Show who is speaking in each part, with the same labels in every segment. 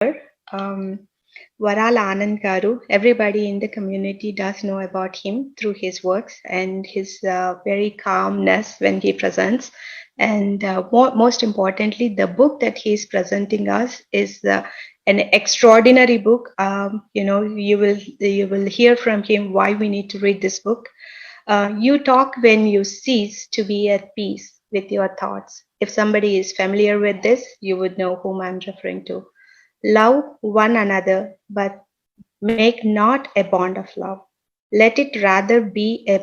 Speaker 1: Um, Varal Anand Garu. Everybody in the community does know about him through his works and his very calmness when he presents. And most importantly, the book that he is presenting us is an extraordinary book. You will hear from him why we need to read this book. You talk when you cease to be at peace with your thoughts. If somebody is familiar with this, you would know whom I'm referring to. Love one another, but make not a bond of love. Let it rather be a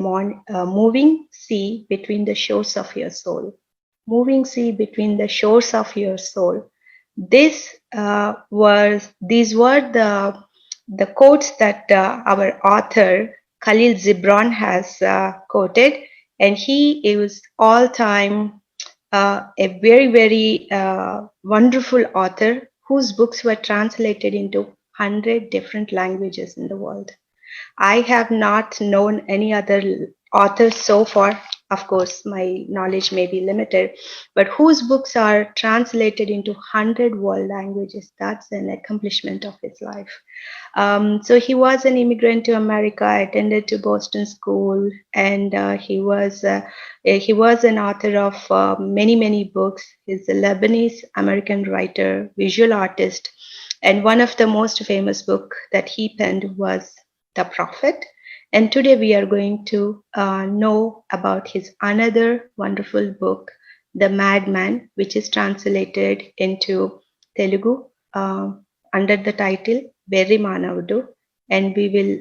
Speaker 1: moving sea between the shores of your soul. Moving sea between the shores of your soul. These were the quotes that our author Khalil Gibran has quoted, and he is all time a very wonderful author whose books were translated into 100 different languages in the world. I have not known any other author so far. Of course, my knowledge may be limited, but whose books are translated into 100 world languages. That's an accomplishment of his life. So he was an immigrant to America, attended to Boston School, and he was an author of many books. He's a Lebanese American writer, visual artist, and one of the most famous book that he penned was The Prophet. And today we are going to know about his another wonderful book, The Madman, which is translated into Telugu under the title Berry Manavudu. And we will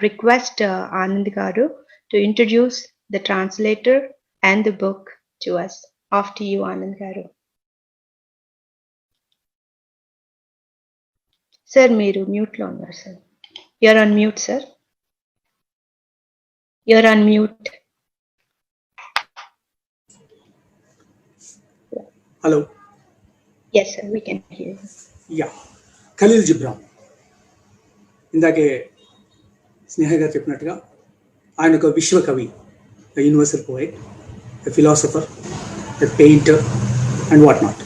Speaker 1: request Anand Garu to introduce the translator and the book to us. After you, Anand Garu. Sir, మీరు మ్యూట్లో ఉన్నారు sir. You're on mute, sir. You're on mute.
Speaker 2: Hello.
Speaker 1: Yes, sir, we can hear you.
Speaker 2: Yeah. Khalil Gibran. ఇందాకే స్నేహ గారు చెప్పినట్టుగా ఆయన ఒక విశ్వకవి, universal poet, philosopher, painter and what not.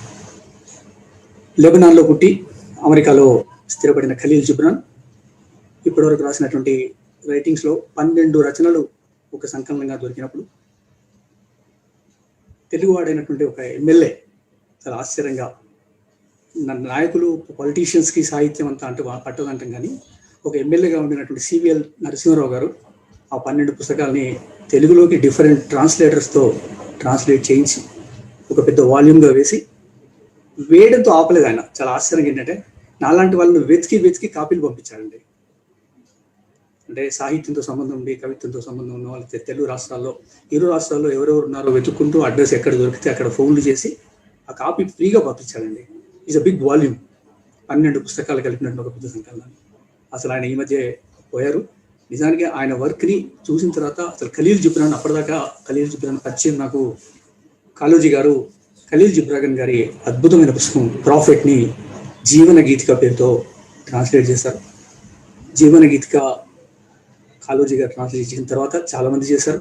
Speaker 2: లెబనాన్లో పుట్టి అమెరికాలో స్థిరపడిన ఖలీల్ జిబ్రాన్ ఇప్పటివరకు రాసినటువంటి రైటింగ్స్లో 12 రచనలు ఒక సంకలనంగా దొరికినప్పుడు తెలుగువాడైనటువంటి ఒక ఎమ్మెల్యే చాలా ఆశ్చర్యంగా, నాయకులు పొలిటీషియన్స్కి సాహిత్యం అంతా అంటే పట్టదంటాం, కానీ ఒక ఎమ్మెల్యేగా ఉండినటువంటి సివిఎల్ నరసింహారావు గారు ఆ 12 పుస్తకాలని తెలుగులోకి డిఫరెంట్ ట్రాన్స్లేటర్స్తో ట్రాన్స్లేట్ చేయించి ఒక పెద్ద వాల్యూమ్గా వేసి వేయడంతో ఆపలేదు ఆయన. చాలా ఆశ్చర్యంగా ఏంటంటే నాలాంటి వాళ్ళని వెతికి కాపీలు పంపించాడండి. అంటే సాహిత్యంతో సంబంధం ఉండి కవిత్వంతో సంబంధం ఉన్న వాళ్ళు తెలుగు రాష్ట్రాల్లో, ఇరు రాష్ట్రాల్లో ఎవరెవరు ఉన్నారో వెతుక్కుంటూ అడ్రస్ ఎక్కడ దొరికితే అక్కడ ఫోన్లు చేసి ఆ కాపీ ఫ్రీగా పంపించాడండి. ఈజ్ అ బిగ్ వాల్యూమ్, 12 పుస్తకాలు కలిపినట్టు ఒక పెద్ద సంకలనం. అసలు ఆయన ఈ మధ్య పోయారు. నిజానికి ఆయన వర్క్ని చూసిన తర్వాత అసలు ఖలీల్ జిబ్రాన్, అప్పటిదాకా ఖలీల్ జిబ్రాన్ పరిచయం నాకు కాళోజీ గారు ఖలీల్ జిబ్రాన్ గారి అద్భుతమైన పుస్తకం ప్రాఫిట్ని జీవన గీతిక పేరుతో ట్రాన్స్లేట్ చేశారు. జీవన గీతిక కాళోజీ గారు ట్రాన్స్లేట్ చేసిన తర్వాత చాలామంది చేశారు.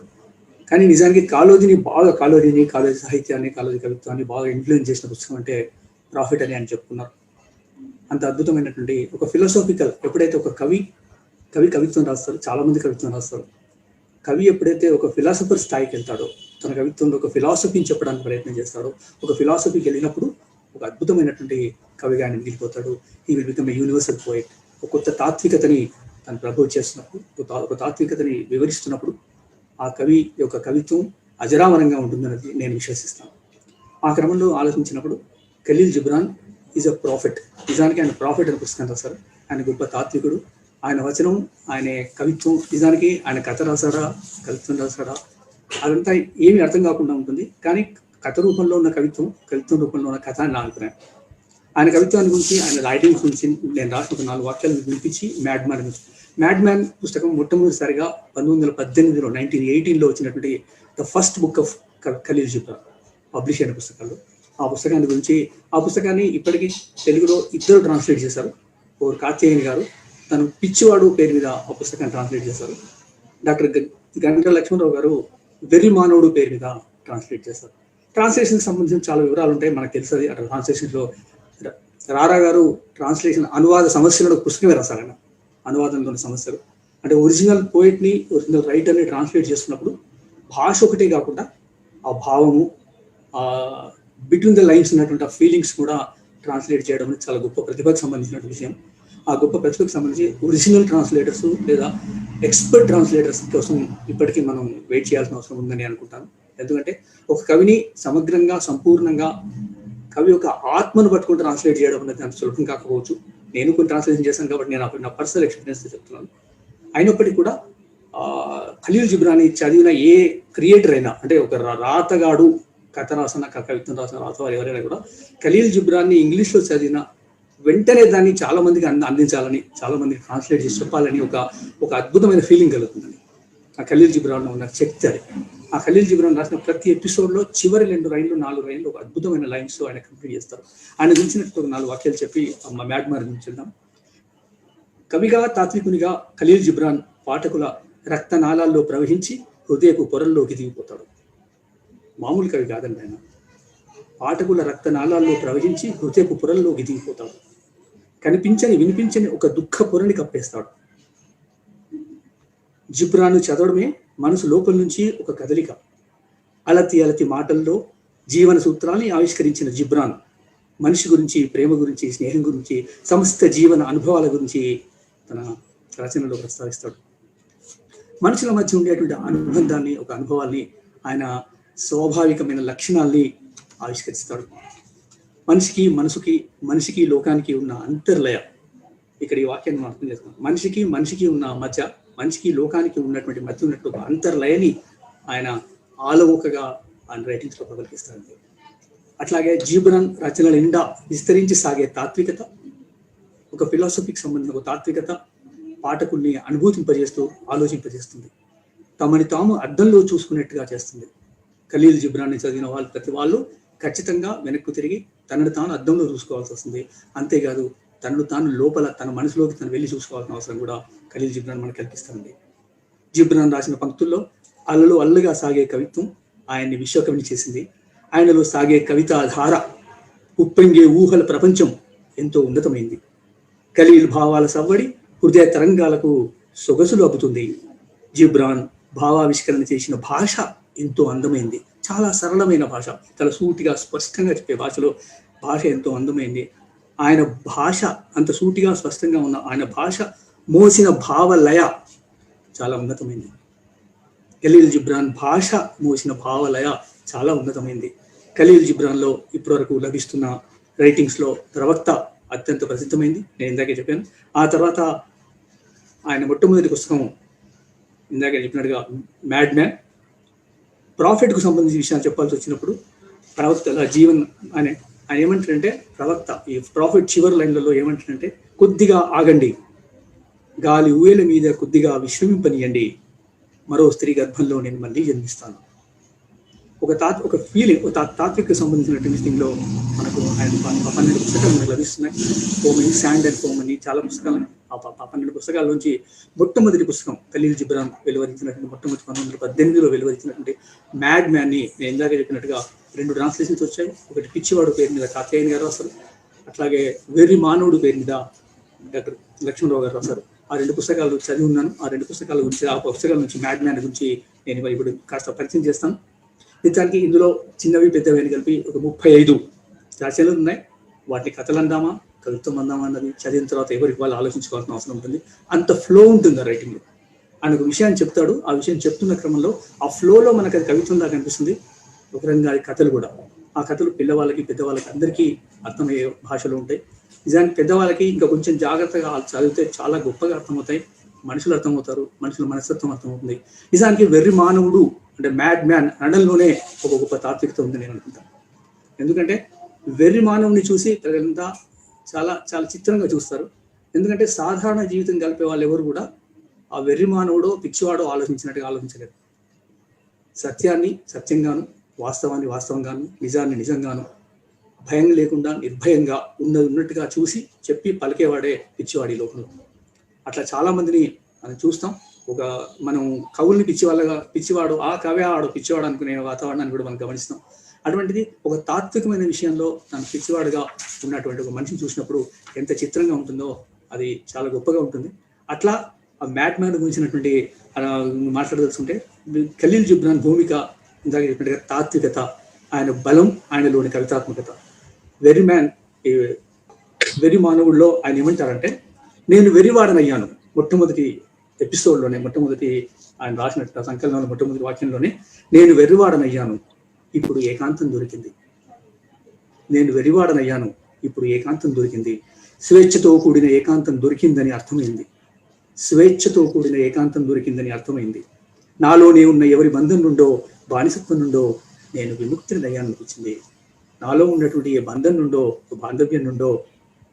Speaker 2: కానీ నిజానికి కాళోజీ సాహిత్యాన్ని, కాళోజీ కవిత్వాన్ని బాగా ఇన్ఫ్లుయెన్స్ చేసిన పుస్తకం అంటే ప్రాఫిట్ అని ఆయన చెప్పుకున్నారు. అంత అద్భుతమైనటువంటి ఒక ఫిలాసాఫికల్, ఎప్పుడైతే ఒక కవి కవిత్వం రాస్తారో, చాలామంది కవిత్వం రాస్తారు, కవి ఎప్పుడైతే ఒక ఫిలాసఫర్ స్థాయికి వెళ్తాడో, తన కవిత్వంలో ఒక ఫిలాసఫీని చెప్పడానికి ప్రయత్నం చేస్తాడో, ఒక ఫిలాసఫీకి వెళ్ళినప్పుడు ఒక అద్భుతమైనటువంటి కవిగా ఆయన మిగిలిపోతాడు. ఈ will become a universal poet. ఒక కొత్త తాత్వికతని తను ప్రపోజ్ చేస్తున్నప్పుడు, ఒక తాత్వికతని వివరిస్తున్నప్పుడు ఆ కవి యొక్క కవిత్వం అజరామరంగా ఉంటుందన్నది నేను విశ్వసిస్తాను. ఆ క్రమంలో ఆలోచించినప్పుడు Khalil Gibran is a prophet. నిజానికి ఆయన ప్రాఫిట్ అని పుస్తకం రాశారు. ఆయన గొప్ప తాత్వికుడు. ఆయన వచనం, ఆయన కవిత్వం, నిజానికి ఆయన కథ రాశాడా, కవిత్వం రాశాడా, అదంతా ఏమీ అర్థం కాకుండా ఉంటుంది. కానీ కథ రూపంలో ఉన్న కవిత్వం రూపంలో ఉన్న కథ అని నా అభిప్రాయం. ఆయన కవిత్వాన్ని గురించి, ఆయన రైటింగ్స్ గురించి నేను రాసిన ఒక 4 వాక్యాలు వినిపించి మ్యాడ్ మ్యాన్ పుస్తకం మొట్టమొదటిసారిగా 1918లో 1918లో వచ్చినటువంటి the first book of Khalil Gibran publish అయిన పుస్తకాలు. ఆ పుస్తకాన్ని ఇప్పటికీ తెలుగులో 2 ట్రాన్స్లేట్ చేశారు. ఒకరు కాత్యాయని గారు, తను పిచ్చివాడు పేరు మీద ఆ పుస్తకాన్ని ట్రాన్స్లేట్ చేశారు. డాక్టర్ గంట లక్ష్మణరావు గారు వెర్రి మానవుడు పేరు మీద ట్రాన్స్లేట్ చేశారు. ట్రాన్స్లేషన్కి సంబంధించిన చాలా వివరాలు ఉంటాయి, మనకు తెలుస్తుంది. అక్కడ ట్రాన్స్లేషన్లో రారా గారు ట్రాన్స్లేషన్ అనువాద సమస్యలను పుస్తకమే రాశారన్న, అనువాదంలోని సమస్యలు. అంటే ఒరిజినల్ పోయిట్ని, ఒరిజినల్ రైటర్ని ట్రాన్స్లేట్ చేస్తున్నప్పుడు భాష ఒకటే కాకుండా ఆ భావము, ఆ బిట్వీన్ ద లైన్స్ ఉన్నటువంటి ఆ ఫీలింగ్స్ కూడా ట్రాన్స్లేట్ చేయడం అనేది చాలా గొప్ప ప్రతిభకు సంబంధించిన విషయం. ఆ గొప్ప ప్రతిభకు సంబంధించి ఒరిజినల్ ట్రాన్స్లేటర్స్ లేదా ఎక్స్పర్ట్ ట్రాన్స్లేటర్స్ కోసం ఇప్పటికీ మనం వెయిట్ చేయాల్సిన అవసరం ఉందని అనుకుంటాను. ఎందుకంటే ఒక కవిని సమగ్రంగా, సంపూర్ణంగా కవి యొక్క ఆత్మను పట్టుకుంటూ ట్రాన్స్లేట్ చేయడం అనేది అంత సులభం కాకపోవచ్చు. నేను కొన్ని ట్రాన్స్లేషన్ చేశాను కాబట్టి నేను నా పర్సనల్ ఎక్స్పీరియన్స్ చెప్తున్నాను. అయినప్పటికీ కూడా ఖలీల్ జిబ్రానీ చదివిన ఏ క్రియేటర్ అయినా, అంటే ఒక రాతగాడు కథ రాసిన, కవిత్వం రాసిన రాతవారు ఎవరైనా కూడా ఖలీల్ జిబ్రాన్ని ఇంగ్లీష్లో చదివిన వెంటనే దాన్ని చాలా మందికి అందించాలని, చాలా మందికి ట్రాన్స్లేట్ చేసి చెప్పాలని ఒక అద్భుతమైన ఫీలింగ్ కలుగుతుందని. ఆ ఖలీల్ జిబ్రాన్లో ఉన్న శక్తి అది. ఆ ఖలీల్ జిబ్రాన్ రాసిన ప్రతి ఎపిసోడ్లో చివరి 2 లైన్లు 4 లైన్లు ఒక అద్భుతమైన లైన్స్ ఆయన కంప్లీట్ చేస్తారు. ఆయన గురించినట్టు 4 వాక్యాలు చెప్పి మ్యాడ్మార్ గురించి వెళ్దాం. కవిగా, తాత్వికునిగా ఖలీల్ జిబ్రాన్ పాఠకుల రక్తనాళాల్లో ప్రవహించి హృదయపు పొరల్లోకి దిగిపోతాడు. మామూలు కవి కాదండి ఆయన. పాఠకుల రక్తనాళాల్లో ప్రవహించి హృదయపు పొరల్లోకి దిగిపోతాడు. కనిపించని, వినిపించని ఒక దుఃఖ పొరని కప్పేస్తాడు. జిబ్రాను చదవడమే మనసు లోపల నుంచి ఒక కదలిక. అలతి మాటల్లో జీవన సూత్రాన్ని ఆవిష్కరించిన జిబ్రాన్ మనిషి గురించి, ప్రేమ గురించి, స్నేహం గురించి, సమస్త జీవన అనుభవాల గురించి తన రచనలో ప్రస్తావిస్తాడు. మనుషుల మధ్య ఉండేటువంటి అనుబంధాన్ని, ఒక అనుభవాల్ని, ఆయన స్వాభావికమైన లక్షణాల్ని ఆవిష్కరిస్తాడు. మనిషికి లోకానికి ఉన్న అంతర్లయ, ఇక్కడ ఈ వాక్యాన్ని మనం అర్థం చేసుకున్నాం. మనిషికి ఉన్న మధ్య, మనిషికి లోకానికి ఉన్నటువంటి మధ్య ఉన్నట్టు ఒక అంతర్లయని ఆయన ఆలవోకగా ఆయన రైటింగ్స్లో ప్రకటిస్తాడు. అట్లాగే జిబ్రాన్ రచనల నిండా విస్తరించి సాగే తాత్వికత, ఒక ఫిలాసఫీకి సంబంధించిన ఒక తాత్వికత పాఠకుల్ని అనుభూతింపజేస్తూ, ఆలోచింపజేస్తుంది. తమని తాము అద్దంలో చూసుకున్నట్టుగా చేస్తుంది. ఖలీల్ జిబ్రాన్ని చదివిన ప్రతి వాళ్ళు ఖచ్చితంగా వెనక్కు తిరిగి తనను తాను అద్దంలో చూసుకోవాల్సి వస్తుంది. అంతేకాదు తనను తాను లోపల, తన మనసులోకి తను వెళ్ళి చూసుకోవాల్సిన అవసరం కూడా ఖలీల్ జిబ్రాన్ మనకు కల్పిస్తుంది. జిబ్రాన్ రాసిన పంక్తుల్లో అలలు అల్లుగా సాగే కవిత్వం ఆయన్ని విశ్వకవిని చేసింది. ఆయనలో సాగే కవితా ధార, ఉప్పొంగే ఊహల ప్రపంచం ఎంతో ఉన్నతమైంది. ఖలీల్ భావాల సవ్వడి హృదయ తరంగాలకు సొగసులు అబ్బుతుంది. జిబ్రాన్ భావావిష్కరణ చేసిన భాష ఎంతో అందమైంది. చాలా సరళమైన భాష, చాలా సూటిగా, స్పష్టంగా చెప్పే భాషలో భాష ఎంతో అందమైంది. ఆయన భాష అంత సూటిగా, స్పష్టంగా ఉన్న ఆయన భాష మోసిన భావలయ చాలా ఉన్నతమైంది. ఖలీల్ జిబ్రాన్ భాష మోసిన భావలయ చాలా ఉన్నతమైంది. ఖలీల్ జిబ్రాన్లో ఇప్పటివరకు లభిస్తున్న రైటింగ్స్లో ప్రవక్త అత్యంత ప్రసిద్ధమైంది, నేను ఇందాకే చెప్పాను. ఆ తర్వాత ఆయన మొట్టమొదటి పుస్తకం ఇందాకే చెప్పినట్టుగా మ్యాడ్ మ్యాన్. ప్రాఫిట్కు సంబంధించిన విషయాలు చెప్పాల్సి వచ్చినప్పుడు ప్రవక్తల జీవన్ ఆయన ఏమంటారంటే, ప్రవక్త ఈ ప్రాఫిట్ చివరి లైన్లలో ఏమంటారంటే, కొద్దిగా ఆగండి, గాలి ఊయల మీద కొద్దిగా విశ్రమింపనీయండి, మరో స్త్రీ గర్భంలో నేను మళ్ళీ జన్మిస్తాను. ఒక ఫీలింగ్, ఒక తాత్విక సంబంధించినటువంటి థింగ్లో మనకు ఆయన 12 పుస్తకాలు మనకు లభిస్తున్నాయి. ఫోమ్ అని, శాండ్ అండ్ ఫోమ్ అని చాలా పుస్తకాలు. ఆ 12 పుస్తకాల నుంచి మొట్టమొదటి పుస్తకం ఖలీల్ జిబ్రాన్ వెలువరించినటువంటి, మొట్టమొదటి 1918లో వెలువరించినటువంటి మ్యాడ్ మ్యాన్ని నేను ఇందాక చెప్పినట్టుగా 2 ట్రాన్స్లేషన్స్ వచ్చాయి. ఒకటి పిచ్చివాడు పేరు మీద కాత్యాయని గారు రాశారు, అట్లాగే వెర్రి మానవుడు పేరు మీద డాక్టర్ లక్ష్మణరావు గారు రాశారు. ఆ 2 పుస్తకాలు చదివి ఉన్నాను. ఆ 2 పుస్తకాల గురించి, ఆ పుస్తకాల నుంచి మ్యాడ్ మ్యాన్ గురించి నేను ఇప్పుడు కాస్త పరిచయం చేస్తాను. నిజానికి ఇందులో చిన్నవి పెద్దవి కలిపి ఒక 35 రచనలు ఉన్నాయి. వాటి కథలు అందామా, కవిత్వం అందామా అన్నది చదివిన తర్వాత ఎవరికి వాళ్ళు ఆలోచించుకోవాల్సిన అవసరం ఉంటుంది. అంత ఫ్లో ఉంటుంది ఆ రైటింగ్లో. ఆయన ఒక విషయాన్ని చెప్తాడు, ఆ విషయం చెప్తున్న క్రమంలో ఆ ఫ్లోలో మనకు అది కవిత్వం లాగా అనిపిస్తుంది. ఒక రకంగా కథలు కూడా, ఆ కథలు పిల్లవాళ్ళకి, పెద్దవాళ్ళకి అందరికీ అర్థమయ్యే భాషలో ఉంటాయి. నిజానికి పెద్దవాళ్ళకి ఇంకా కొంచెం జాగ్రత్తగా చదివితే చాలా గొప్పగా అర్థమవుతాయి. మనుషులు అర్థమవుతారు, మనుషుల మనస్తత్వం అర్థమవుతుంది. నిజానికి వెర్రి మానవుడు అంటే మ్యాడ్ మ్యాన్ అనడంలోనే ఒక గొప్ప తాత్వికత ఉంది నేను అనుకుంటాను. ఎందుకంటే వెర్రి మానవుని చూసి ప్రజలంతా చాలా చాలా చిత్రంగా చూస్తారు. ఎందుకంటే సాధారణ జీవితం గడిపే వాళ్ళు ఎవరు కూడా ఆ వెర్రి మానవుడో పిచ్చివాడో ఆలోచించినట్టుగా ఆలోచించలేరు. సత్యాన్ని సత్యంగాను, వాస్తవాన్ని వాస్తవంగాను, నిజాన్ని నిజంగాను, భయం లేకుండా నిర్భయంగా ఉన్నట్టుగా చూసి చెప్పి పలికేవాడే పిచ్చివాడి లోకంలో. అట్లా చాలా మందిని మనం చూస్తాం. మనం కవుల్ని పిచ్చివాడు, ఆ కవి ఆడు పిచ్చివాడు అనుకునే వాతావరణాన్ని కూడా మనం గమనిస్తాం. అటువంటిది ఒక తాత్వికమైన విషయంలో తను పిచ్చివాడుగా ఉన్నటువంటి ఒక మనిషిని చూసినప్పుడు ఎంత చిత్రంగా ఉంటుందో అది చాలా గొప్పగా ఉంటుంది. అట్లా ఆ మ్యాట్ మ్యాన్ గురించినటువంటి మాట్లాడదలుచుకుంటే ఖలీల్ జిబ్రాన్ భూమిక ఇందాక చెప్పినట్టుగా తాత్వికత, ఆయన బలం, ఆయనలోని కవితాత్మకత. వెరీ మ్యాన్, వెరీ మానవుల్లో ఆయన ఏమంటారంటే, నేను వెరివాడనయ్యాను. మొట్టమొదటి ఎపిసోడ్లోనే, మొట్టమొదటి ఆయన రాసినట్టు సంకలనంలో మొట్టమొదటి వాక్యంలోనే, నేను వెర్రివాడనయ్యాను, ఇప్పుడు ఏకాంతం దొరికింది. నేను వెర్రివాడనయ్యాను, ఇప్పుడు ఏకాంతం దొరికింది. స్వేచ్ఛతో కూడిన ఏకాంతం దొరికిందని అర్థమైంది. స్వేచ్ఛతో కూడిన ఏకాంతం దొరికిందని అర్థమైంది. నాలోనే ఉన్న ఎవరి బంధం నుండో, బానిసత్వం నుండో నేను విముక్తినయ్యాననిపించింది. నాలో ఉన్నటువంటి ఏ బంధం నుండో, బాంధవ్యం నుండో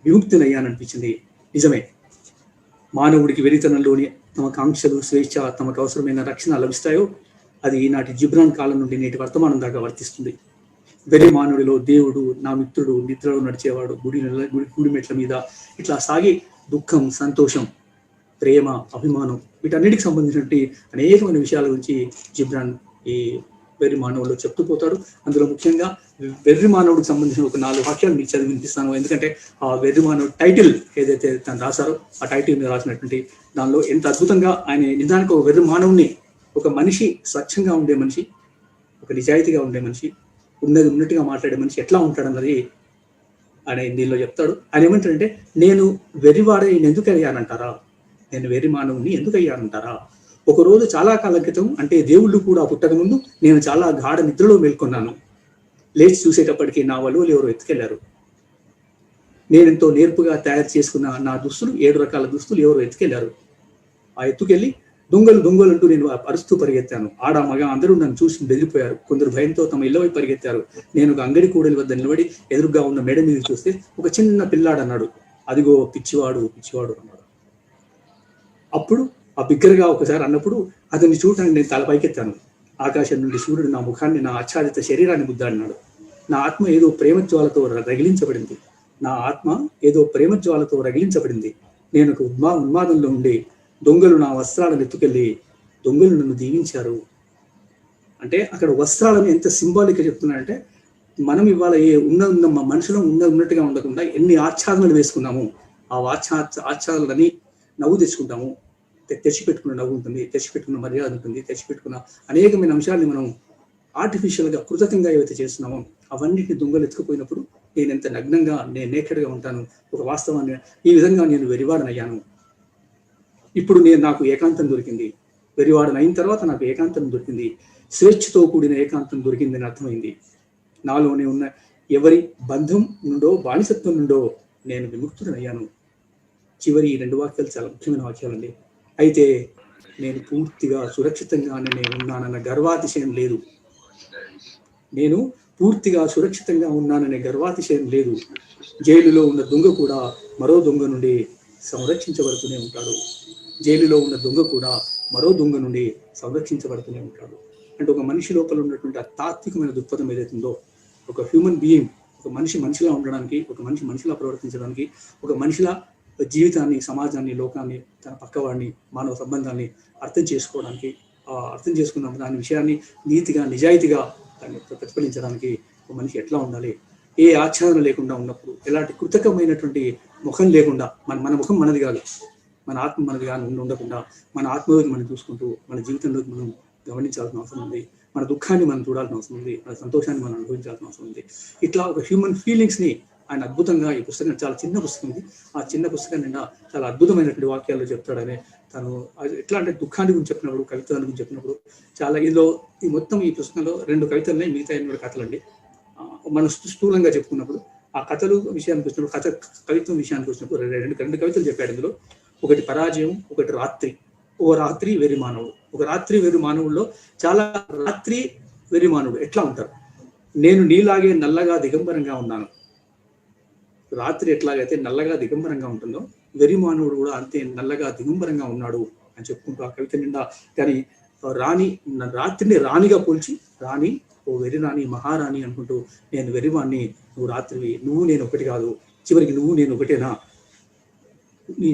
Speaker 2: విముక్తినయ్యాననిపించింది. నిజమే, మానవుడికి వెరితనంలోని తమ కాంక్షలు, స్వేచ్ఛ, తమకు అవసరమైన రక్షణ లభిస్తాయో అది ఈనాటి జిబ్రాన్ కాలం నుండి నేటి వర్తమానం దాకా వర్తిస్తుంది. వెరి మానవుడిలో దేవుడు, నా మిత్రుడు, నిద్రలో నడిచేవాడు, గుడి మెట్ల మీద ఇట్లా సాగి దుఃఖం, సంతోషం, ప్రేమ, అభిమానం, వీటన్నిటికి సంబంధించినటువంటి అనేకమైన విషయాల గురించి జిబ్రాన్ ఈ వెర్రి మానవుల్లో చెప్తూ పోతాడు. అందులో ముఖ్యంగా వెర్రి మానవుడికి సంబంధించిన ఒక 4 వాక్యాలు మీకు చదివి వినిపిస్తాను. ఎందుకంటే ఆ వెర్రి మానవుడు టైటిల్ ఏదైతే తను రాశారో ఆ టైటిల్ మీద రాసినటువంటి దానిలో ఎంత అద్భుతంగా ఆయన నిజానికి ఒక వెర్రి మానవుడిని, ఒక మనిషి, స్వచ్ఛంగా ఉండే మనిషి, ఒక నిజాయితీగా ఉండే మనిషి, ఉన్నది ఉన్నట్టుగా మాట్లాడే మనిషి ఎట్లా ఉంటాడన్నది ఆయన దీనిలో చెప్తాడు. ఆయన ఏమంటాడంటే, నేను వెర్రివాడే ఎందుకు అయ్యానంటారా, నేను వెర్రి మానవుని ఎందుకు అయ్యానంటారా, ఒకరోజు చాలా కాలం క్రితం, అంటే దేవుళ్ళు కూడా పుట్టక ముందు నేను చాలా గాఢ నిద్రలో మేల్కొన్నాను. లేచి చూసేటప్పటికీ నా వలువలు ఎవరో ఎత్తుకెళ్లారు. నేనెంతో నేర్పుగా తయారు చేసుకున్న నా దుస్తులు, 7 రకాల దుస్తులు ఎవరో ఎత్తుకెళ్లారు. ఆ ఎత్తుకెళ్ళి దొంగలు దొంగలు అంటూ నేను అరుస్తూ పరిగెత్తాను. ఆడ మగ అందరూ నన్ను చూసి బెదిరిపోయారు. కొందరు భయంతో తమ ఇళ్ళ వైపు పరిగెత్తారు. నేను ఒక అంగడి కూడలి వద్ద నిలబడి ఎదురుగా ఉన్న మేడ మీద చూస్తే ఒక చిన్న పిల్లాడు అన్నాడు, అదిగో పిచ్చివాడు, పిచ్చివాడు అన్నాడు. అప్పుడు ఆ బిగ్గరగా ఒకసారి అన్నప్పుడు అతన్ని చూడటానికి నేను తల పైకెత్తాను. ఆకాశం నుండి సూర్యుడు నా ముఖాన్ని, నా ఆచ్ఛాదిత శరీరాన్ని ముద్దాడినాడు. నా ఆత్మ ఏదో ప్రేమజ్వాలతో రగిలించబడింది. నా ఆత్మ ఏదో ప్రేమజ్వాలతో రగిలించబడింది. నేను ఒక ఉన్మాదంలో ఉండి దొంగలు నా వస్త్రాలను ఎత్తుకెళ్ళి దొంగలు నన్ను దీవించారు. అంటే అక్కడ వస్త్రాలను ఎంత సింబాలిక్గా చెప్తున్నాడంటే, మనం ఇవాళ ఉన్న మనుషులు ఉన్నట్టుగా ఉండకుండా ఎన్ని ఆచ్ఛాదనలు వేసుకున్నాము, ఆ ఆచ్ఛాదనలని నవ్వు తెచ్చుకుంటాము. తెచ్చిపెట్టుకున్న నవ్వు ఉంటుంది, తెచ్చిపెట్టుకున్న మర్యాద ఉంటుంది, తెచ్చిపెట్టుకున్న అనేకమైన అంశాలని మనం ఆర్టిఫిషియల్గా, కృతకంగా ఏవైతే చేస్తున్నామో అవన్నిటిని దొంగలు ఎత్తుకుపోయినప్పుడు నేను ఎంత నగ్నంగా, నేను నేకెడ్గా ఉంటాను. ఒక వాస్తవాన్ని ఈ విధంగా నేను వెరివాడనయ్యాను. ఇప్పుడు నాకు ఏకాంతం దొరికింది. వెరివాడన అయిన తర్వాత నాకు ఏకాంతం దొరికింది. స్వేచ్ఛతో కూడిన ఏకాంతం దొరికిందని అర్థమైంది. నాలోనే ఉన్న ఎవరి బంధం నుండో, బానిసత్వం నుండో నేను విముక్తుడనయ్యాను. చివరి 2 వాక్యాలు చాలా ముఖ్యమైన వాక్యాలండి. అయితే నేను పూర్తిగా సురక్షితంగానే నేను ఉన్నానన్న గర్వాతిశయం లేదు. నేను పూర్తిగా సురక్షితంగా ఉన్నాననే గర్వాతిశయం లేదు. జైలులో ఉన్న దొంగ కూడా మరో దొంగ నుండి సంరక్షించబడుతూనే ఉంటాడు. జైలులో ఉన్న దొంగ కూడా మరో దొంగ నుండి సంరక్షించబడుతూనే ఉంటాడు. అంటే ఒక మనిషి లోపల ఉన్నటువంటి ఆ తాత్వికమైన దృక్పథం ఏదైతుందో, ఒక హ్యూమన్ బీయింగ్, ఒక మనిషి మనిషిలా ఉండడానికి, ఒక మనిషి మనిషిలా ప్రవర్తించడానికి, ఒక మనిషిలా జీవితాన్ని, సమాజాన్ని, లోకాన్ని, తన పక్కవాడిని, మానవ సంబంధాన్ని అర్థం చేసుకోవడానికి, అర్థం చేసుకున్న దాని విషయాన్ని నీతిగా, నిజాయితీగా దాన్ని ప్రతిఫలించడానికి ఒక మనిషి ఎట్లా ఉండాలి, ఏ ఆచ్ఛాదన లేకుండా ఉన్నప్పుడు, ఎలాంటి కృతకమైనటువంటి ముఖం లేకుండా, మన ముఖం మనది కాదు, మన ఆత్మ మనది కానీ ఉండకుండా మన ఆత్మలోకి మనం చూసుకుంటూ మన జీవితంలోకి మనం గమనించాల్సిన అవసరం ఉంది. మన దుఃఖాన్ని మనం చూడాల్సిన అవసరం ఉంది. మన సంతోషాన్ని మనం అనుభవించాల్సిన అవసరం ఉంది. ఇట్లా ఒక హ్యూమన్ ఫీలింగ్స్ని ఆయన అద్భుతంగా, ఈ పుస్తకం చాలా చిన్న పుస్తకం ఇది, ఆ చిన్న పుస్తకం నిండా చాలా అద్భుతమైనటువంటి వాక్యాలు చెప్తాడని తను ఎట్లా అంటే దుఃఖాన్ని గురించి చెప్పినప్పుడు, కవిత్వాల గురించి చెప్పినప్పుడు చాలా ఇందులో ఈ మొత్తం ఈ పుస్తకంలో 2 కవితలున్నాయి, మిగతా 8 కథలండి. మనం స్థూలంగా చెప్పుకున్నప్పుడు ఆ కథలు విషయానికి వచ్చినప్పుడు, కవిత్వం విషయానికి వచ్చినప్పుడు 2 కవితలు చెప్పాడు. ఇందులో ఒకటి పరాజయం, ఒకటి రాత్రి. ఓ రాత్రి వెర్రి మానవుడు. ఒక రాత్రి వెర్రి మానవుల్లో చాలా రాత్రి వెర్రి మానవుడు ఎట్లా ఉంటారు, నేను నీలాగే నల్లగా దిగంబరంగా ఉన్నాను. రాత్రి ఎట్లాగైతే నల్లగా దిగంబరంగా ఉంటుందో వెర్రి మానవుడు కూడా అంతే నల్లగా దిగంబరంగా ఉన్నాడు అని చెప్పుకుంటూ ఆ కవిత నిండా. కానీ రాత్రిని రాణిగా పోల్చి, రాణి, ఓ వెర్రి రాణి, మహారాణి అనుకుంటూ, నేను వెర్రివాణ్ణి, నువ్వు రాత్రివి, నువ్వు నేను ఒకటి కాదు, చివరికి నువ్వు నేను ఒకటేనా, నీ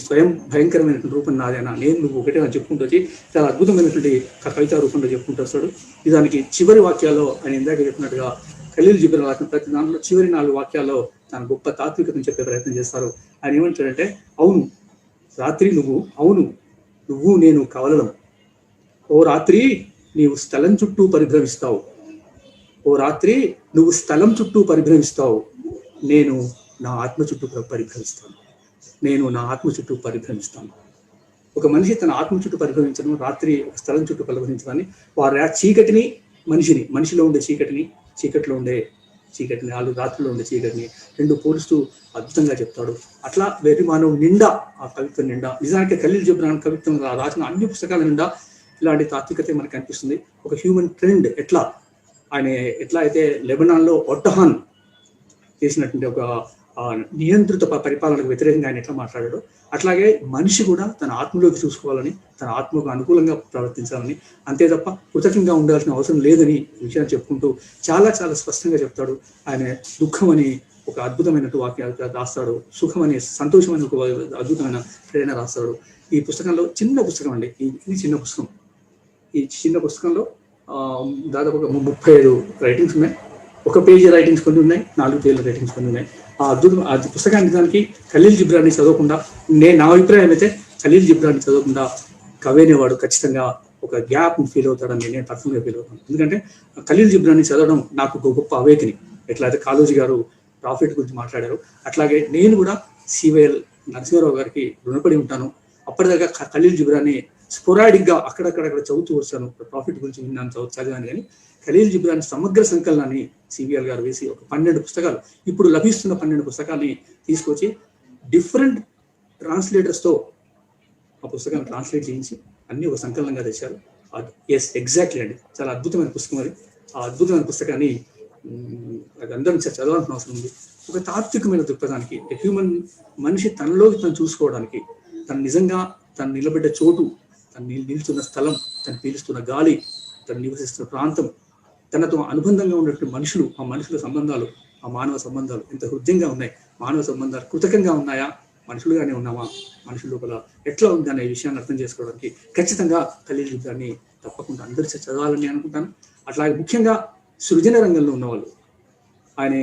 Speaker 2: స్వయం భయంకరమైనటువంటి రూపం నాదేనా, నేను నువ్వు ఒకటే అని చెప్పుకుంటూ వచ్చి చాలా అద్భుతమైనటువంటి కవితా రూపంలో చెప్పుకుంటూ వస్తాడు. నిజానికి చివరి వాక్యాల్లో ఆయన ఇందాక చెప్పినట్టుగా ఖలీల్ జిబ్రాన్ రాసిన ప్రతి దాంట్లో చివరి 4 వాక్యాల్లో తన గొప్ప తాత్వికతను చెప్పే ప్రయత్నం చేస్తారు. ఆయన ఏమంటాడంటే, అవును రాత్రి నువ్వు నేను కవలలం. ఓ రాత్రి నీవు స్థలం చుట్టూ పరిభ్రమిస్తావు. ఓ రాత్రి నువ్వు స్థలం చుట్టూ పరిభ్రమిస్తావు. నేను నా ఆత్మ చుట్టూ పరిభ్రమిస్తాను. ఒక మనిషి తన ఆత్మ చుట్టూ పరిభ్రమించడం, రాత్రి స్థలం చుట్టూ పరిభ్రమించడాన్ని, వారి చీకటిని మనిషిలో ఉండే చీకటిలో ఉండే చీకటిని, రాత్రిలో ఉండే చీకటిని రెండు పోలుస్తూ అద్భుతంగా చెప్తాడు. అట్లా వెర్రి మానవుడు నిండా, ఆ కవిత్వం నిండా, నిజానికి ఖలీల్ జిబ్రాన్ కవిత్వం రాసిన అన్ని పుస్తకాల నిండా ఇలాంటి తాత్వికత మనకు కనిపిస్తుంది. ఒక హ్యూమన్ ట్రెండ్ ఆయన ఎట్లా అయితే లెబనాన్లో ఒట్టహాన్ చేసినటువంటి ఒక నియంత్రిత పరిపాలనకు వ్యతిరేకంగా ఆయన ఎట్లా మాట్లాడాడో, అట్లాగే మనిషి కూడా తన ఆత్మలోకి చూసుకోవాలని, తన ఆత్మకు అనుకూలంగా ప్రవర్తించాలని, అంతే తప్ప కృతజ్ఞంగా ఉండాల్సిన అవసరం లేదని విషయాన్ని చెప్పుకుంటూ చాలా చాలా స్పష్టంగా చెప్తాడు. ఆయన దుఃఖం అని ఒక అద్భుతమైన వాక్యాలు రాస్తాడు, సుఖం అనే, సంతోషం అని ఒక అద్భుతమైన ప్రేరణ రాస్తాడు. ఈ పుస్తకంలో చిన్న పుస్తకం అండి, ఇది చిన్న పుస్తకం. ఈ చిన్న పుస్తకంలో దాదాపు 35 రైటింగ్స్ ఉన్నాయి. 1 పేజీ రైటింగ్స్ కొన్ని ఉన్నాయి, 4 పేజీల రైటింగ్స్ కొన్ని ఉన్నాయి. ఆ పుస్తకాన్ని దానికి ఖలీల్ జిబ్రాన్ని చదవకుండా, నా అభిప్రాయం అయితే ఖలీల్ జిబ్రాన్ని చదవకుండా కవి అనేవాడు ఖచ్చితంగా ఒక గ్యాప్ ఫీల్ అవుతాడని నేను పర్సనల్గా ఫీల్ అవుతాను. ఎందుకంటే ఖలీల్ జిబ్రాన్ని చదవడం నాకు ఒక గొప్ప అవేకని. ఎట్లయితే కాళోజీ గారు ప్రాఫిట్ గురించి మాట్లాడారు, అట్లాగే నేను కూడా సివైఎల్ నరసింహారావు గారికి రుణపడి ఉంటాను. అప్పటిదాకా ఖలీల్ జిబ్రాన్ని స్పోరాడిక్గా అక్కడక్కడ చదువుతూ వచ్చాను. ప్రాఫిట్ గురించి విన్నాను, చదివాను. కానీ ఖలీల్ జిబ్రాన్ సమగ్ర సంకలనాన్ని సివిఎల్ గారు వేసి ఒక 12 పుస్తకాలు, ఇప్పుడు లభిస్తున్న 12 పుస్తకాలని తీసుకొచ్చి డిఫరెంట్ ట్రాన్స్లేటర్స్తో ఆ పుస్తకాన్ని ట్రాన్స్లేట్ చేయించి అన్ని ఒక సంకలనంగా తెచ్చారు. ఎస్, ఎగ్జాక్ట్లీ అండి, చాలా అద్భుతమైన పుస్తకం అది. ఆ అద్భుతమైన పుస్తకాన్ని అందరం చదవాల్సిన అవసరం ఉంది. ఒక తాత్వికమైన దృక్పథానికి, మనిషి తనలోకి తను చూసుకోవడానికి, తను నిజంగా తను నిలబడ్డ చోటు, తను నిలుచున్న స్థలం, తను పీలుస్తున్న గాలి, తను నివసిస్తున్న ప్రాంతం, తనతో అనుబంధంగా ఉన్నటువంటి మనుషులు, ఆ మనుషుల సంబంధాలు, ఆ మానవ సంబంధాలు ఎంత హృదయంగా ఉన్నాయి, మానవ సంబంధాలు కృతకంగా ఉన్నాయా, మనుషులుగానే ఉన్నామా, మనుషుల లోపల ఎట్లా ఉంది అనే విషయాన్ని అర్థం చేసుకోవడానికి ఖచ్చితంగా ఖలీల్ జిబ్రాన్ని తప్పకుండా అందరూ చదవాలని అనుకుంటాను. అట్లాగే ముఖ్యంగా సృజన రంగంలో ఉన్నవాళ్ళు, ఆయన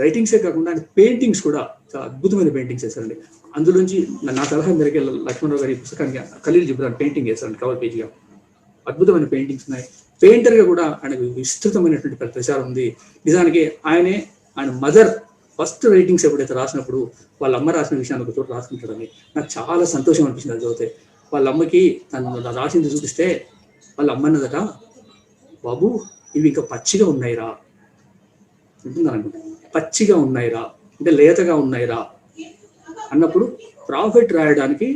Speaker 2: రైటింగ్సే కాకుండా ఆయన పెయింటింగ్స్ కూడా చాలా అద్భుతమైన పెయింటింగ్స్ వేశారండి. అందులోంచి నా సలహా మేరకే లక్ష్మణరావు గారి పుస్తకానికి ఖలీల్ జిబ్రాన్ పెయింటింగ్ వేశారండి, కవర్ పేజీగా. అద్భుతమైన పెయింటింగ్స్ ఉన్నాయి. పెయింటర్గా కూడా ఆయనకు విస్తృతమైనటువంటి ప్రచారం ఉంది. నిజానికి ఆయన మదర్ ఫస్ట్ రైటింగ్స్ ఎప్పుడైతే రాసినప్పుడు వాళ్ళ అమ్మ రాసిన విషయాన్ని ఒక చోట రాసుకుంటాడని నాకు చాలా సంతోషం అనిపించింది. అది చదివితే వాళ్ళ అమ్మకి తను రాసింది చూపిస్తే వాళ్ళ అమ్మ అన్నదట, బాబు ఇవి ఇంకా పచ్చిగా ఉన్నాయిరా అంటున్నారనుకుంటా, పచ్చిగా ఉన్నాయిరా అంటే లేతగా ఉన్నాయిరా అన్నప్పుడు ప్రాఫిట్ రాయడానికి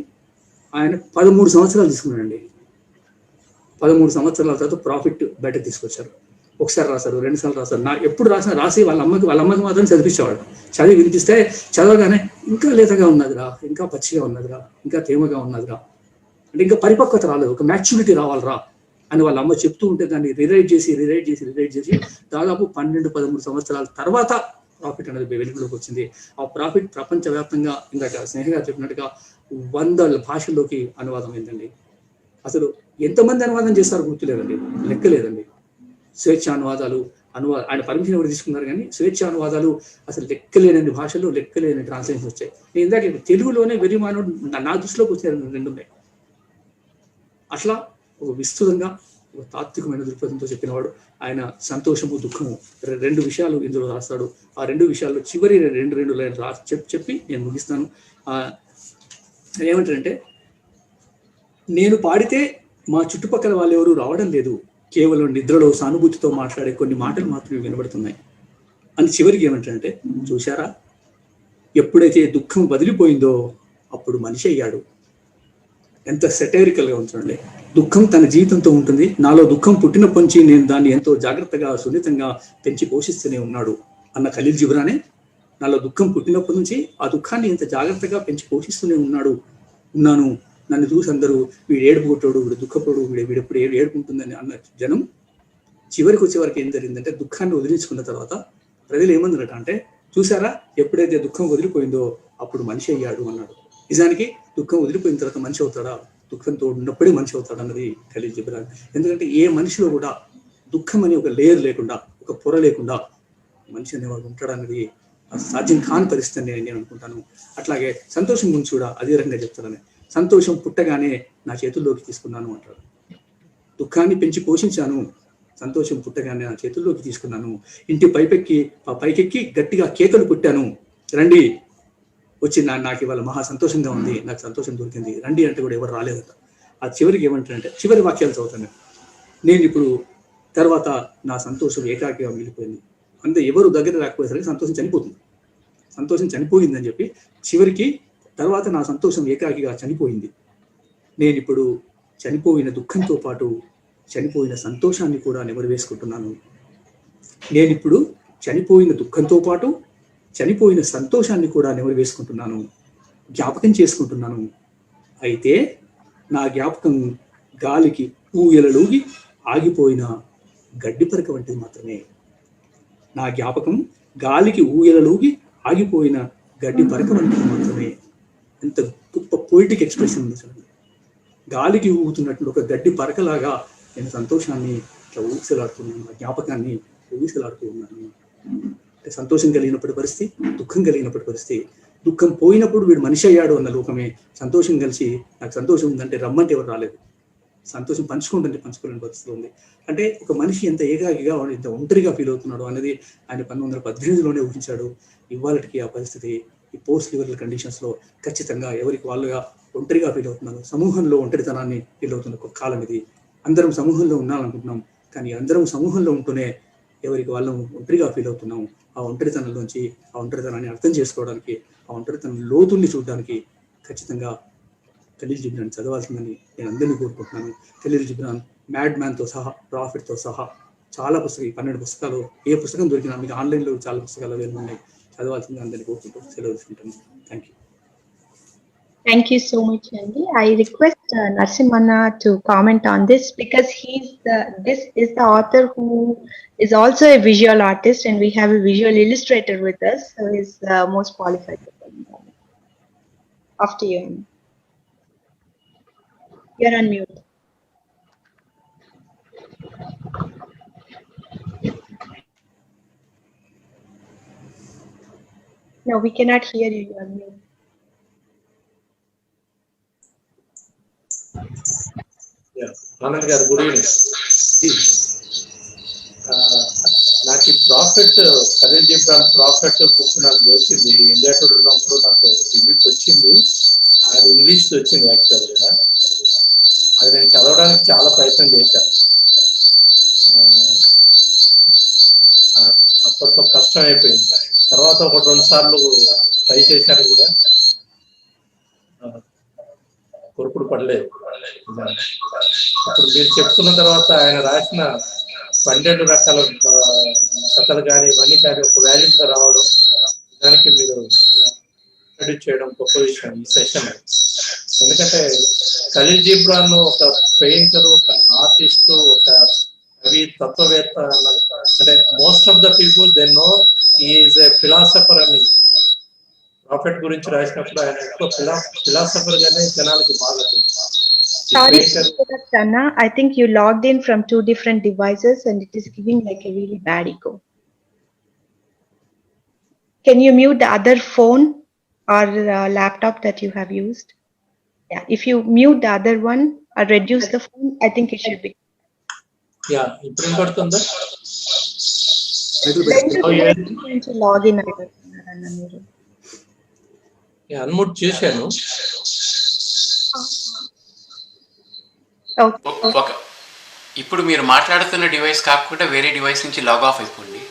Speaker 2: ఆయన 13 సంవత్సరాలు తీసుకున్నాడండి. 13 సంవత్సరాల తర్వాత ప్రాఫిట్ బయటకు తీసుకొచ్చారు. ఒకసారి రాశారు, 2 సార్లు రాశారు. ఎప్పుడు రాసి వాళ్ళ అమ్మకి మాత్రం చదివించేవాడు. చదివి వినిపిస్తే చదవగానే ఇంకా లేతగా ఉన్నదిరా, ఇంకా పచ్చిగా ఉన్నదిరా, ఇంకా తేమగా ఉన్నదిరా, అంటే ఇంకా పరిపక్వత రాలేదు, ఒక మ్యాచ్యూరిటీ రావాలరా అని వాళ్ళ అమ్మ చెప్తూ ఉంటే దాన్ని రిరైట్ చేసి దాదాపు 12-13 సంవత్సరాల తర్వాత ప్రాఫిట్ అనేది వెలుగులోకి వచ్చింది. ఆ ప్రాఫిట్ ప్రపంచవ్యాప్తంగా ఇందాక స్నేహగా చెప్పినట్టుగా 100 భాషల్లోకి అనువాదం అయిందండి. అసలు ఎంతమంది అనువాదం చేస్తారో గుర్తులేదండి, లెక్కలేదండి. స్వేచ్ఛానువాదాలు ఆయన పర్మిషన్ ఎవరు తీసుకున్నారు, కానీ స్వేచ్ఛానువాదాలు అసలు లెక్కలేనన్ని భాషల్లో లెక్కలేని ట్రాన్స్లేషన్స్ వచ్చాయి. నేను ఇందాక తెలుగులోనే వెర్రి మానవుడు నా దృష్టిలోకి వచ్చే 2 ఉన్నాయి. అట్లా ఒక విస్తృతంగా ఒక తాత్వికమైన దృక్పథంతో చెప్పినవాడు ఆయన. సంతోషము దుఃఖము 2 విషయాలు ఇందులో రాస్తాడు. ఆ 2 విషయాల్లో చివరి 2 లైన్లు చెప్పి నేను ముగిస్తాను. ఏమంటారంటే, నేను పాడితే మా చుట్టుపక్కల వాళ్ళు ఎవరు రావడం లేదు, కేవలం నిద్రలో సానుభూతితో మాట్లాడే కొన్ని మాటలు మాత్రమే వినబడుతున్నాయి అని చివరికి ఏమంటారంటే, చూశారా, ఎప్పుడైతే దుఃఖం వదిలిపోయిందో అప్పుడు మనిషి అయ్యాడు. ఎంత సెటైరికల్గా ఉంటుందండి. దుఃఖం తన జీవితంతో ఉంటుంది, నాలో దుఃఖం పుట్టినప్పటి నుంచి నేను దాన్ని ఎంతో జాగ్రత్తగా సున్నితంగా పెంచి పోషిస్తూనే ఉన్నాడు అన్న ఖలీల్ జిబ్రానే నాలో దుఃఖం పుట్టినప్పటి నుంచి ఆ దుఃఖాన్ని ఎంత జాగ్రత్తగా పెంచి పోషిస్తూనే ఉన్నాను. నన్ను చూసి అందరూ వీడు ఏడుపు కొట్టాడు, వీడు దుఃఖపోడు, వీడెప్పుడు ఏడుకుంటుందని అన్న జనం చివరికి వచ్చేవరకు ఏం జరిగిందంటే, దుఃఖాన్ని వదిలించుకున్న తర్వాత ప్రజలు ఏమన్నారట అంటే, చూసారా, ఎప్పుడైతే దుఃఖం వదిలిపోయిందో అప్పుడు మనిషి అయ్యాడు అన్నాడు. నిజానికి దుఃఖం వదిలిపోయిన తర్వాత మనిషి అవుతాడా, దుఃఖంతో ఉన్నప్పుడే మనిషి అవుతాడు అన్నది ఖలీల్ జిబ్రాన్. ఎందుకంటే ఏ మనిషిలో కూడా దుఃఖం అని ఒక లేయర్ లేకుండా, ఒక పొర లేకుండా మనిషి అనేవాడు ఉంటాడు అన్నది సాధ్యం కాని పరిస్థితి అని నేను అనుకుంటాను. అట్లాగే సంతోషం గురించి కూడా అదే రకంగా చెప్తానని. సంతోషం పుట్టగానే నా చేతుల్లోకి తీసుకున్నాను అంటాడు. దుఃఖాన్ని పెంచి పోషించాను, సంతోషం పుట్టగానే నా చేతుల్లోకి తీసుకున్నాను. ఇంటి పైకెక్కి గట్టిగా కేకలు కొట్టాను, రండి వచ్చి నాకు ఇవాళ మహా సంతోషంగా ఉంది, నాకు సంతోషం దొరికింది, రండి అంటే కూడా ఎవరు రాలేదట. ఆ చివరికి ఏమంటారంటే, చివరి వాక్యాలు చదువుతాను నేను ఇప్పుడు, తర్వాత నా సంతోషం ఏకాకిగా మిగిలిపోయింది. అంతే, ఎవరు దగ్గర రాకపోయేసరికి సంతోషం చనిపోతుంది. సంతోషం చనిపోయిందని చెప్పి చివరికి తర్వాత నా సంతోషం ఏకాకిగా చనిపోయింది. నేను ఇప్పుడు చనిపోయిన దుఃఖంతో పాటు చనిపోయిన సంతోషాన్ని కూడా నెమరు వేసుకుంటున్నాను. నేను ఇప్పుడు చనిపోయిన దుఃఖంతో పాటు చనిపోయిన సంతోషాన్ని కూడా నెమరు వేసుకుంటున్నాను, జ్ఞాపకం చేసుకుంటున్నాను. అయితే నా జ్ఞాపకం గాలికి ఊయలలోగి ఆగిపోయిన గడ్డిపరక వంటిది మాత్రమే. నా జ్ఞాపకం గాలికి ఊయలలోగి ఆగిపోయిన గడ్డి పరక వంటిది మాత్రమే. ఎంత గొప్ప పొయిటిక్ ఎక్స్ప్రెషన్ ఉంది సార్. గాలికి ఊగుతున్నట్లు ఒక గడ్డి పరకలాగా నేను సంతోషాన్ని ఇట్లా ఊగిసలాడుతున్నాను, జ్ఞాపకాన్ని ఊగిసలాడుతూ ఉన్నాను. అంటే సంతోషం కలిగినప్పటి పరిస్థితి, దుఃఖం కలిగినప్పటి పరిస్థితి. దుఃఖం పోయినప్పుడు వీడు మనిషి అయ్యాడు అన్న లోకమే. సంతోషం కలిసి నాకు సంతోషం ఉందంటే రమ్మంటే ఎవరు రాలేదు, సంతోషం పంచుకుంటుంటే పంచుకోలేని పరిస్థితి ఉంది. అంటే ఒక మనిషి ఎంత ఏకాకిగా, ఎంత ఒంటరిగా ఫీల్ అవుతున్నాడు అనేది ఆయన 1918లోనే ఊహించాడు. ఇవాళకి ఆ పరిస్థితి ఈ పోస్ట్ లిబరల్ కండిషన్స్లో ఖచ్చితంగా ఎవరికి వాళ్ళుగా ఒంటరిగా ఫీల్ అవుతున్నారు. సమూహంలో ఒంటరితనాన్ని ఫీల్ అవుతున్న ఒక కాలం ఇది. అందరం సమూహంలో ఉన్నామనుకుంటున్నాం, కానీ అందరం సమూహంలో ఉంటూనే ఎవరికి వాళ్ళం ఒంటరిగా ఫీల్ అవుతున్నాం. ఆ ఒంటరితనంలోంచి ఆ ఒంటరితనాన్ని అర్థం చేసుకోవడానికి, ఆ ఒంటరితనం లోతుల్ని చూడడానికి ఖచ్చితంగా ఖలీల్ జిబ్రాన్ చదవాల్సిందని నేను అందరినీ కోరుకుంటున్నాను. ఖలీల్ జిబ్రాన్ మ్యాడ్ మ్యాన్తో సహా, ప్రాఫిట్తో సహా చాలా పుస్తకాలు, 12 పుస్తకాలు, ఏ పుస్తకం దొరికినా మీకు ఆన్లైన్లో చాలా పుస్తకాలు అవైలబుల్ ఉన్నాయి, చదవాల్సిందని అందరినీ కోరుకుంటూ సెలవు తీసుకుంటాను. Thank you.
Speaker 1: Thank you so much, Andy. I request Narasimhanna to comment on this because this is the author who is also a visual artist, and we have a visual illustrator with us, so he's most qualified to comment on it. After you, Andy. You're on mute. No, we cannot hear you. You're on mute.
Speaker 3: Anand గారు, good evening. నాకు ఈ prophet, Khalil Gibran prophet book నాకు దొరికింది. India tour ఉన్నప్పుడు నాకు రివ్యూకి వచ్చింది. అది ఇంగ్లీష్లో వచ్చింది యాక్చువల్గా. అది నేను చదవడానికి చాలా ప్రయత్నం చేశాను. అప్పట్లో కష్టం అయిపోయింది. తర్వాత 1-2 సార్లు ట్రై చేశాను కూడా, కొరుకుడు పడలేదు. అప్పుడు మీరు చెప్తున్న తర్వాత ఆయన రాసిన 12 రకాల కథలు కానీ ఇవన్నీ కానీ ఒక వాల్యూగా రావడం, దానికి మీరు ఇంట్రడ్యూస్ చేయడం గొప్ప విషయం ఈ సెషన్. ఎందుకంటే ఖలీల్ జిబ్రాన్ ఒక పెయింటర్, ఒక ఆర్టిస్టు, ఒక కవి, తత్వవేత్త. అంటే most of the people they no he is a philosopher అని. ప్రాఫిట్ గురించి రాసినప్పుడు ఆయన ఎక్కువ ఫిలాసఫర్ గానే జనాలకు బాగా తెలుసు.
Speaker 1: Sorry, Anna. I think you logged in from 2 different devices and it is giving like a really bad echo. Can you mute the other phone or laptop that you have used? Yeah, if you mute the other one or reduce the phone, I think it should be.
Speaker 3: Yeah, ఇప్పుడు పడుతుందా?
Speaker 1: Log in.
Speaker 3: Unmute చేశాను.
Speaker 4: Okay, ఇప్పుడు మీరు మాట్లాడుతున్న device కాకుండా వేరే device నుంచి log of అయిపోండి.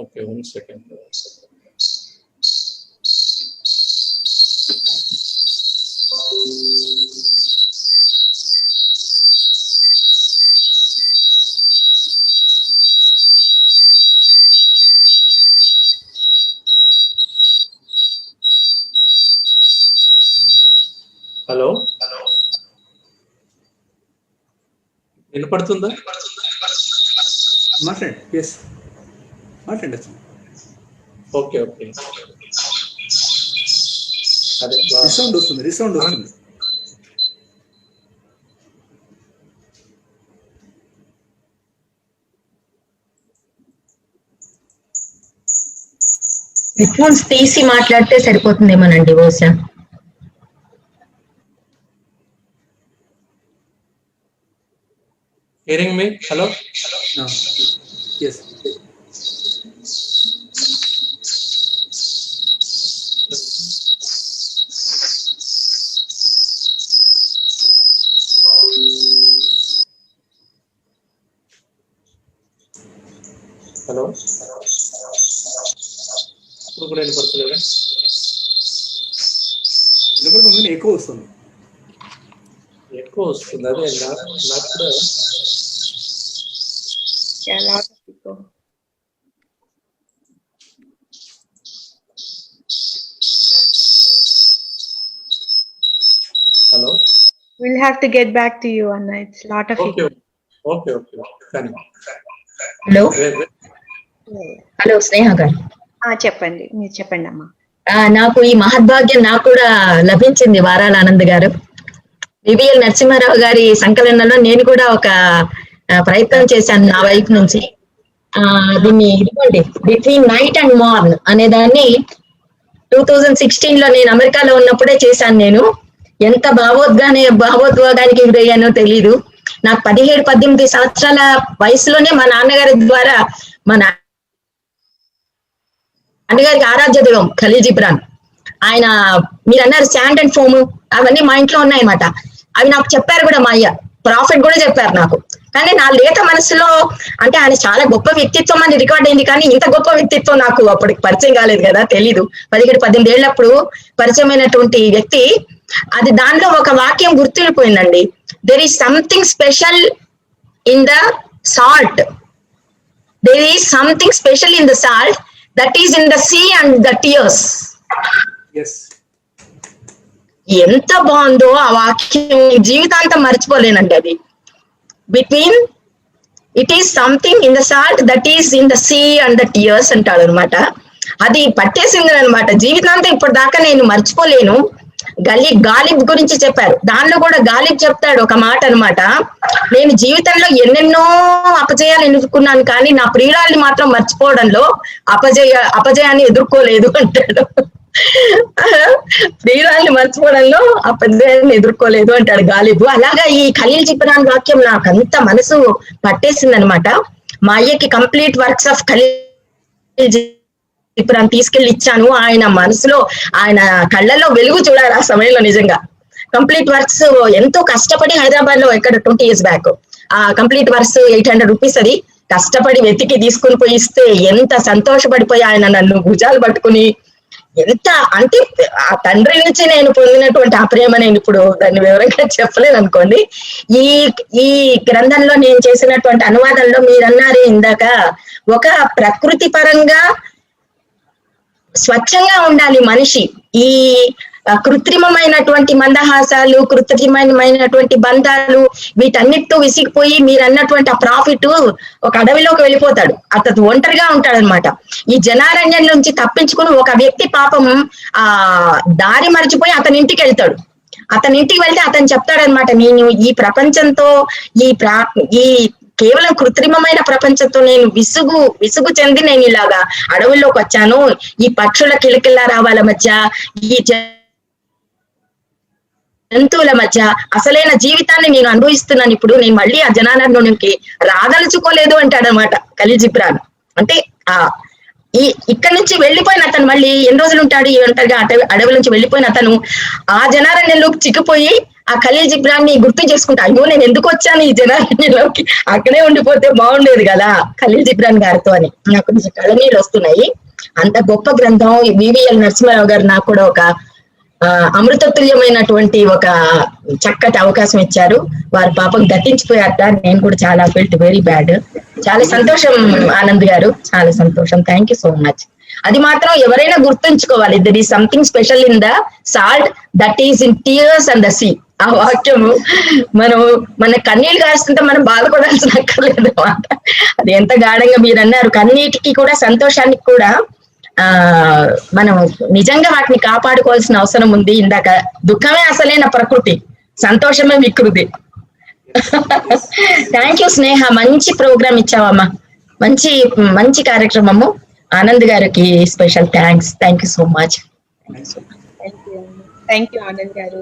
Speaker 3: Okay, 1 second. హలో, వినపడుతుందా?
Speaker 2: మాట్లాడండి. ఎస్, మాట్లాడండి.
Speaker 3: Okay okay. అదే
Speaker 2: రిసౌండ్ వస్తుంది.
Speaker 5: హెడ్ ఫోన్స్ తీసి మాట్లాడితే సరిపోతుందేమోనండి బహుశా.
Speaker 3: హియరింగ్ మీ? హలో.
Speaker 2: ఎస్.
Speaker 3: హలో, ఇప్పుడు కూడా వినపడుతుందా?
Speaker 2: వినపడుతుంది, ఎక్కువ వస్తుంది.
Speaker 3: ఎక్కువ వస్తుంది, అదే నాకు కూడా. Hello,
Speaker 1: We'll have to get back to you, Anna. It's a lot of
Speaker 3: okay okay okay. కానీ
Speaker 5: హలో స్నేహ గారు,
Speaker 1: చెప్పండి, మీరు చెప్పండి అమ్మా.
Speaker 5: నాకు ఈ మహద్భాగ్యం నాకు కూడా లభించింది. వారాల ఆనంద్ గారు, వివిఎల్ నరసింహారావు గారి సంకలనంలో నేను కూడా ఒక ప్రయత్నం చేశాను నా వైపు నుంచి. దీన్ని ఇదిగోండి, బిట్వీన్ నైట్ అండ్ మార్న్ అనే దాన్ని 2016 లో నేను అమెరికాలో ఉన్నప్పుడే చేశాను. నేను ఎంత భావోద్వేగానికి గురయ్యానో తెలీదు. నాకు 17-18 సంవత్సరాల వయసులోనే మా నాన్నగారి ద్వారా, మా నాన్నగారికి ఆరాధ్య దైవం ఖలీల్ జిబ్రాన్, ఆయన మీరు అన్నారు శాండ్ అండ్ ఫోమ్, అవన్నీ మా ఇంట్లో ఉన్నాయన్నమాట. అవి నాకు చెప్పారు కూడా మా అయ్య, ప్రాఫిట్ కూడా చెప్పారు నాకు. కానీ నా లేత మనసులో, అంటే ఆయన చాలా గొప్ప వ్యక్తిత్వం అని రికార్డ్ అయింది, కానీ ఇంత గొప్ప వ్యక్తిత్వం నాకు అప్పటికి పరిచయం కాలేదు కదా, తెలీదు. 17-18 ఏళ్ళప్పుడు పరిచయమైనటువంటి వ్యక్తి, అది దానిలో ఒక వాక్యం గుర్తుండిపోయిందండి. There is something special in the salt, there is something special in the salt that is in the sea and the tears. ఎంత బాగుందో ఆ వాక్యం, జీవితాంతం మర్చిపోలేనండి అది. Between it is something in the salt that is in the sea and the tears అంటాడు అనమాట. అది పట్టేసింది అనమాట జీవితాంతం, ఇప్పటిదాకా నేను మర్చిపోలేను. గాలిబ్ గురించి చెప్పారు, దానిలో కూడా గాలిబ్ చెప్తాడు ఒక మాట అనమాట, నేను జీవితంలో ఎన్నెన్నో అపజయాలు ఎదుర్కొన్నాను, కానీ నా ప్రియురాల్ని మాత్రం మర్చిపోవడంలో అపజయాన్ని ఎదుర్కోలేదు అంటాడు. ప్రియురాల్ని మర్చిపోవడంలో అపజయాన్ని ఎదుర్కోలేదు అంటాడు గాలిబ్. అలాగా ఈ ఖలీల్ జిబ్రాన్ వాక్యం నాకు అంత మనసు పట్టేసింది అనమాట. మా అయ్యకి complete works of Khalil Gibran తీసుకెళ్లి ఇచ్చాను. ఆయన మనసులో, ఆయన కళ్ళల్లో వెలుగు చూడాలి ఆ సమయంలో. నిజంగా కంప్లీట్ వర్క్స్ ఎంతో కష్టపడి హైదరాబాద్ లో, ఇక్కడ 20 years బ్యాక్, ఆ కంప్లీట్ వర్క్స్ 800 rupees అది కష్టపడి వెతికి తీసుకుని పోయి ఇస్తే ఎంత సంతోషపడిపోయి ఆయన నన్ను భుజాలు పట్టుకుని, ఎంత అంటే ఆ తండ్రి నుంచి నేను పొందినటువంటి ఆ ప్రేమ నేను ఇప్పుడు దాన్ని వివరంగా చెప్పలేను అనుకోండి. ఈ గ్రంథంలో నేను చేసినటువంటి అనువాదంలో మీరన్నారే ఇందాక, ఒక ప్రకృతి పరంగా స్వచ్ఛంగా ఉండాలి మనిషి. ఈ కృత్రిమమైనటువంటి మందహాసాలు, కృత్రిమమైనటువంటి బంధాలు, వీటన్నిటితో విసిగిపోయి మీరు అన్నటువంటి ఆ ప్రాఫిట్ ఒక అడవిలోకి వెళ్ళిపోతాడు, అతను ఒంటరిగా ఉంటాడనమాట. ఈ జనారణ్యం నుంచి తప్పించుకుని ఒక వ్యక్తి పాపం ఆ దారి మర్చిపోయి అతని ఇంటికి వెళ్తాడు. అతని ఇంటికి వెళ్తే అతను చెప్తాడనమాట, నేను ఈ ప్రపంచంతో ఈ కేవలం కృత్రిమమైన ప్రపంచంతో నేను విసుగు చెంది నేను ఇలాగా అడవుల్లోకి వచ్చాను. ఈ పక్షుల కిలకిల్లా రావాల మధ్య, ఈ జంతువుల మధ్య అసలైన జీవితాన్ని నేను అనుభవిస్తున్నాను. ఇప్పుడు నేను మళ్ళీ ఆ జనాలలోనికి రాదలుచుకోలేదు అంటాడనమాట ఖలీల్ జిబ్రాన్. అంటే ఇక్కడ నుంచి వెళ్ళిపోయిన అతను మళ్ళీ ఎన్ని రోజులు ఉంటాడు ఈ ఒంటరిగా అడవి నుంచి వెళ్ళిపోయిన అతను ఆ జనారణ్యంలోకి చిక్కిపోయి ఆ ఖలీల్ జిబ్రాన్ ని గుర్తు చేసుకుంటా, అయ్యో నేను ఎందుకు వచ్చాను ఈ జనారణ్యంలోకి, అక్కడే ఉండిపోతే బాగుండేది కదా ఖలీల్ జిబ్రాన్ గారితో అని నాకు కొంచెం కళ్ళనీళ్ళు వస్తున్నాయి. అంత గొప్ప గ్రంథం. వివిఎల్ నరసింహారావు గారు నాకు కూడా ఒక అమృతతుల్యమైనటువంటి ఒక చక్కటి అవకాశం ఇచ్చారు. వారి పాపం గతించిపోయారట. నేను కూడా చాలా ఫీల్ట్ వెరీ బ్యాడ్. చాలా సంతోషం ఆనంద్ గారు, చాలా సంతోషం. Thank you so much. అది మాత్రం ఎవరైనా గుర్తుంచుకోవాలి, there is something special in the salt that is in tears and the sea. ఆ వాక్యము మన కన్నీళ్ళు కాస్తుంటే మనం బాధపడాల్సిన అక్కర్లేదు అన్నమాట. అది ఎంత గాఢంగా మీరు అన్నారు. కన్నీటికి కూడా సంతోషానికి కూడా మనం నిజంగా వాటిని కాపాడుకోవాల్సిన అవసరం ఉంది. ఇందాక దుఃఖమే అసలైన ప్రకృతి, సంతోషమే వికృతి. థ్యాంక్ యూ స్నేహ, మంచి ప్రోగ్రామ్ ఇచ్చావమ్మా, మంచి మంచి కార్యక్రమము. ఆనంద్ గారికి special thanks. Thank you so much.
Speaker 1: Thank you Anand గారు.